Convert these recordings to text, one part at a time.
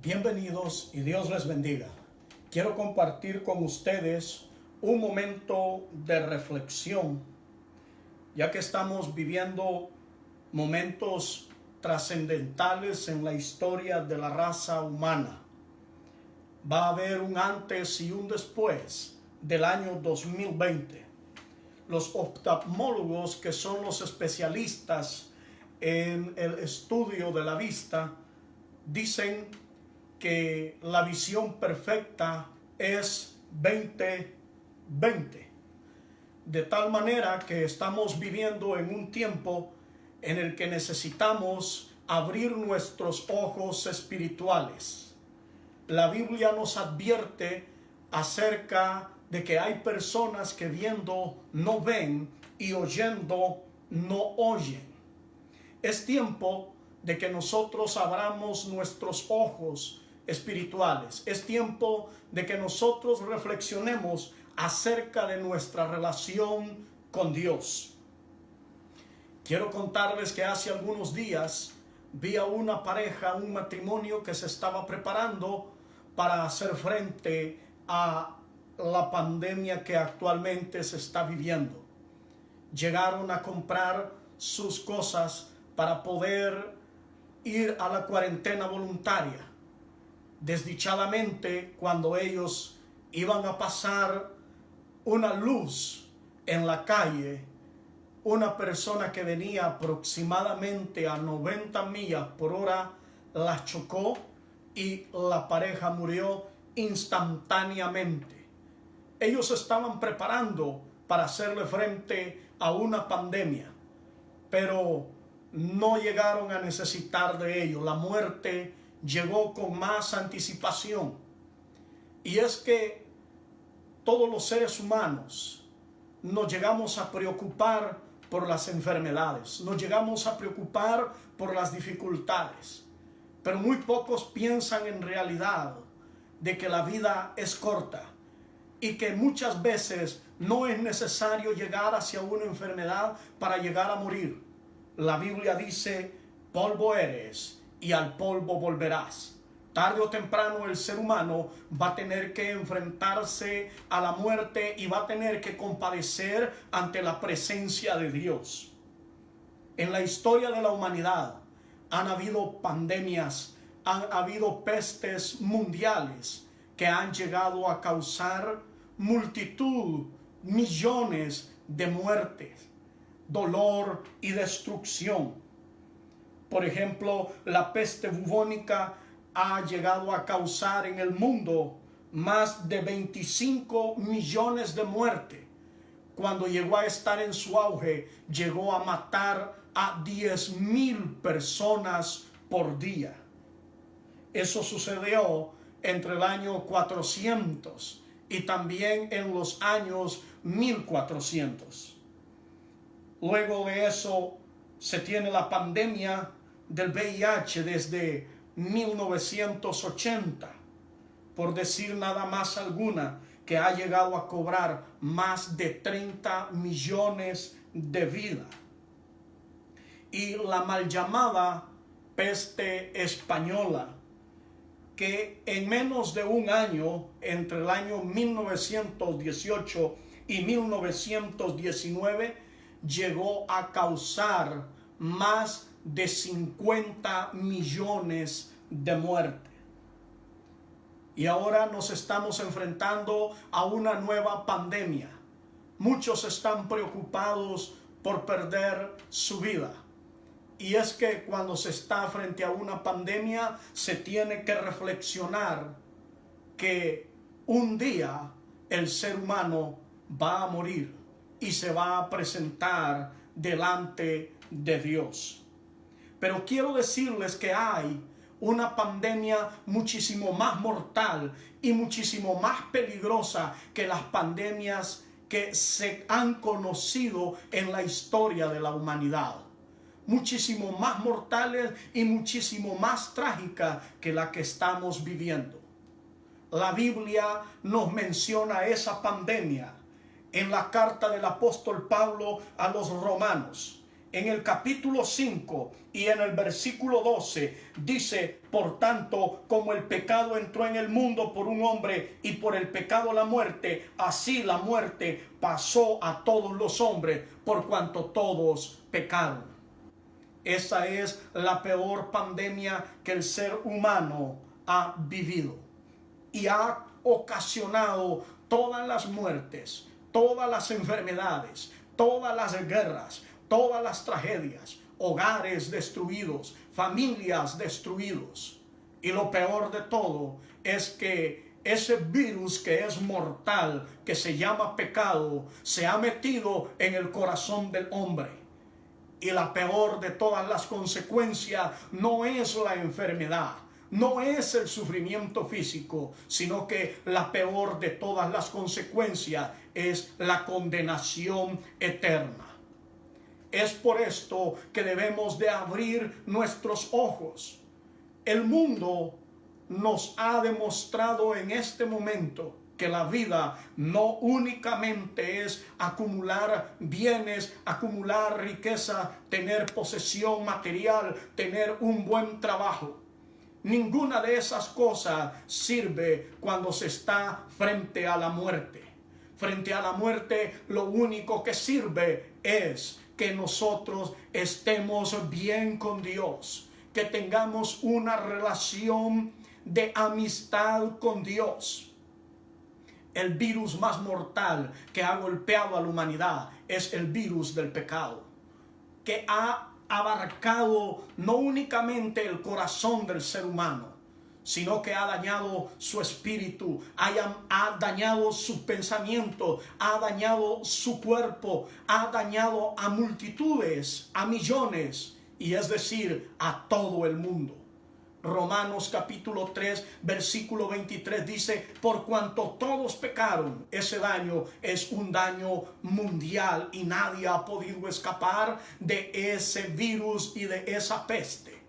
Bienvenidos y Dios les bendiga. Quiero compartir con ustedes un momento de reflexión, ya que estamos viviendo momentos trascendentales en la historia de la raza humana. Va a haber un antes y un después del año 2020. Los oftalmólogos, que son los especialistas en el estudio de la vista, dicen que la visión perfecta es 20/20. De tal manera que estamos viviendo en un tiempo en el que necesitamos abrir nuestros ojos espirituales. La Biblia nos advierte acerca de que hay personas que viendo no ven y oyendo no oyen. Es tiempo de que nosotros abramos nuestros ojos espirituales. Es tiempo de que nosotros reflexionemos acerca de nuestra relación con Dios. Quiero contarles que hace algunos días vi a una pareja, un matrimonio que se estaba preparando para hacer frente a la pandemia que actualmente se está viviendo. Llegaron a comprar sus cosas para poder ir a la cuarentena voluntaria. Desdichadamente, cuando ellos iban a pasar una luz en la calle, una persona que venía aproximadamente a 90 millas por hora la chocó y la pareja murió instantáneamente. Ellos estaban preparando para hacerle frente a una pandemia, pero no llegaron a necesitar de ello. La muerte llegó con más anticipación. Y es que todos los seres humanos nos llegamos a preocupar por las enfermedades, nos llegamos a preocupar por las dificultades, pero muy pocos piensan en realidad de que la vida es corta y que muchas veces no es necesario llegar hacia una enfermedad para llegar a morir. La Biblia dice: polvo eres y al polvo volverás. Tarde o temprano el ser humano va a tener que enfrentarse a la muerte y va a tener que compadecer ante la presencia de Dios. En la historia de la humanidad han habido pandemias, han habido pestes mundiales que han llegado a causar multitud, millones de muertes, dolor y destrucción. Por ejemplo, la peste bubónica ha llegado a causar en el mundo más de 25 millones de muertes. Cuando llegó a estar en su auge, llegó a matar a 10,000 personas por día. Eso sucedió entre el año 400 y también en los años 1400. Luego de eso se tiene la pandemia del VIH desde 1980, por decir nada más alguna, que ha llegado a cobrar más de 30 millones de vidas. Y la mal llamada peste española, que en menos de un año, entre el año 1918 y 1919, llegó a causar más de 50 millones de muertes. Y ahora nos estamos enfrentando a una nueva pandemia. Muchos están preocupados por perder su vida. Y es que cuando se está frente a una pandemia, se tiene que reflexionar que un día el ser humano va a morir y se va a presentar delante de Dios. Pero quiero decirles que hay una pandemia muchísimo más mortal y muchísimo más peligrosa que las pandemias que se han conocido en la historia de la humanidad. Muchísimo más mortales y muchísimo más trágica que la que estamos viviendo. La Biblia nos menciona esa pandemia en la carta del apóstol Pablo a los romanos. en el capítulo 5 y en el versículo 12 dice: por tanto, como el pecado entró en el mundo por un hombre y por el pecado la muerte, así la muerte pasó a todos los hombres por cuanto todos pecaron. Esa es la peor pandemia que el ser humano ha vivido y ha ocasionado todas las muertes, todas las enfermedades, todas las guerras, todas las tragedias, hogares destruidos, familias destruidos. Y lo peor de todo es que ese virus que es mortal, que se llama pecado, se ha metido en el corazón del hombre. Y la peor de todas las consecuencias no es la enfermedad, no es el sufrimiento físico, sino que la peor de todas las consecuencias es la condenación eterna. Es por esto que debemos de abrir nuestros ojos. El mundo nos ha demostrado en este momento que la vida no únicamente es acumular bienes, acumular riqueza, tener posesión material, tener un buen trabajo. Ninguna de esas cosas sirve cuando se está frente a la muerte. Frente a la muerte, lo único que sirve es que nosotros estemos bien con Dios, que tengamos una relación de amistad con Dios. El virus más mortal que ha golpeado a la humanidad es el virus del pecado, que ha abarcado no únicamente el corazón del ser humano, sino que ha dañado su espíritu, ha dañado su pensamiento, ha dañado su cuerpo, ha dañado a multitudes, a millones, y es decir, a todo el mundo. Romanos capítulo 3, versículo 23 dice: por cuanto todos pecaron, ese daño es un daño mundial y nadie ha podido escapar de ese virus y de esa peste.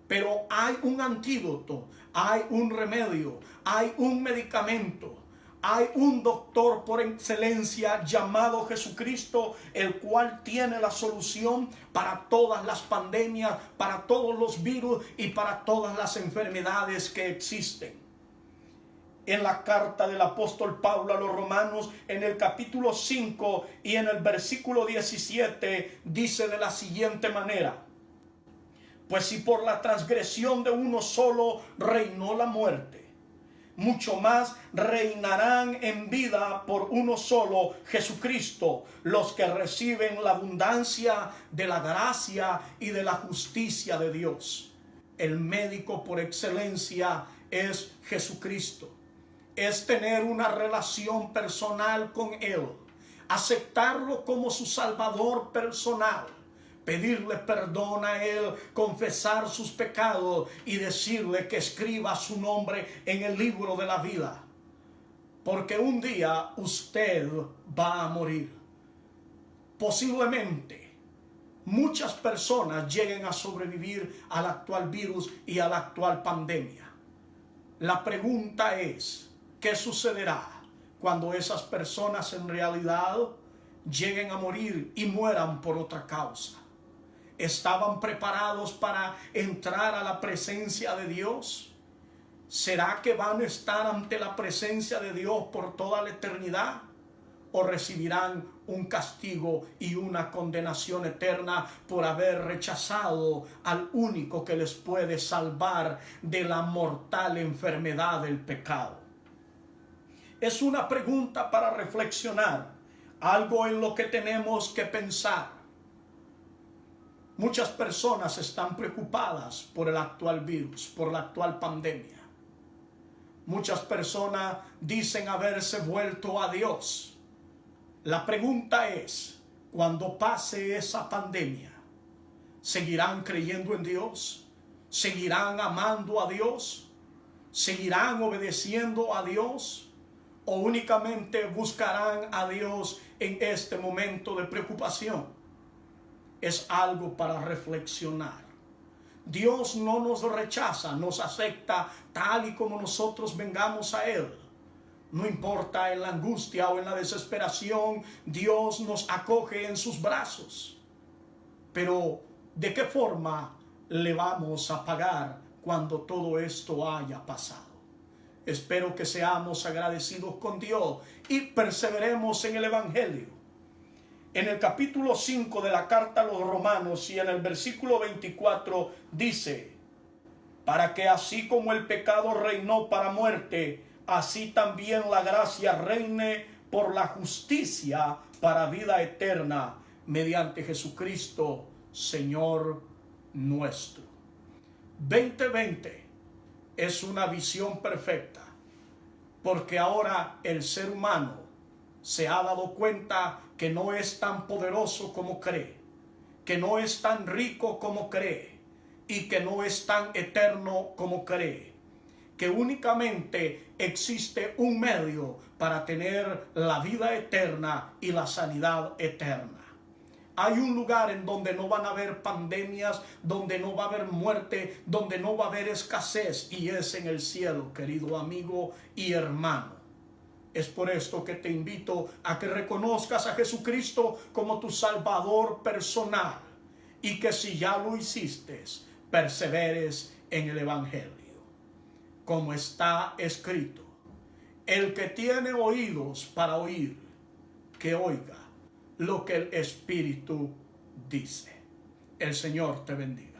Pero hay un antídoto, hay un remedio, hay un medicamento, hay un doctor por excelencia llamado Jesucristo, el cual tiene la solución para todas las pandemias, para todos los virus y para todas las enfermedades que existen. En la carta del apóstol Pablo a los romanos, en el capítulo 5 y en el versículo 17, dice de la siguiente manera: pues si por la transgresión de uno solo reinó la muerte, mucho más reinarán en vida por uno solo, Jesucristo, los que reciben la abundancia de la gracia y de la justicia de Dios. El médico por excelencia es Jesucristo. Es tener una relación personal con Él, aceptarlo como su Salvador personal, pedirle perdón a Él, confesar sus pecados y decirle que escriba su nombre en el libro de la vida. Porque un día usted va a morir. Posiblemente muchas personas lleguen a sobrevivir al actual virus y a la actual pandemia. La pregunta es: ¿qué sucederá cuando esas personas en realidad lleguen a morir y mueran por otra causa? ¿Estaban preparados para entrar a la presencia de Dios? ¿Será que van a estar ante la presencia de Dios por toda la eternidad? ¿O recibirán un castigo y una condenación eterna por haber rechazado al único que les puede salvar de la mortal enfermedad del pecado? Es una pregunta para reflexionar, algo en lo que tenemos que pensar. Muchas personas están preocupadas por el actual virus, por la actual pandemia. Muchas personas dicen haberse vuelto a Dios. La pregunta es: cuando pase esa pandemia, ¿seguirán creyendo en Dios? ¿Seguirán amando a Dios? ¿Seguirán obedeciendo a Dios? ¿O únicamente buscarán a Dios en este momento de preocupación? Es algo para reflexionar. Dios no nos rechaza, nos acepta tal y como nosotros vengamos a Él. No importa en la angustia o en la desesperación, Dios nos acoge en sus brazos. Pero ¿de qué forma le vamos a pagar cuando todo esto haya pasado? Espero que seamos agradecidos con Dios y perseveremos en el Evangelio. En el capítulo 5 de la carta a los Romanos y en el versículo 24 dice: para que así como el pecado reinó para muerte, así también la gracia reine por la justicia para vida eterna, mediante Jesucristo, Señor nuestro. 2020 es una visión perfecta, porque ahora el ser humano se ha dado cuenta que no es tan poderoso como cree, que no es tan rico como cree y que no es tan eterno como cree, que únicamente existe un medio para tener la vida eterna y la sanidad eterna. Hay un lugar en donde no van a haber pandemias, donde no va a haber muerte, donde no va a haber escasez, y es en el cielo, querido amigo y hermano. Es por esto que te invito a que reconozcas a Jesucristo como tu Salvador personal y que si ya lo hiciste, perseveres en el Evangelio. Como está escrito: el que tiene oídos para oír, que oiga lo que el Espíritu dice. El Señor te bendiga.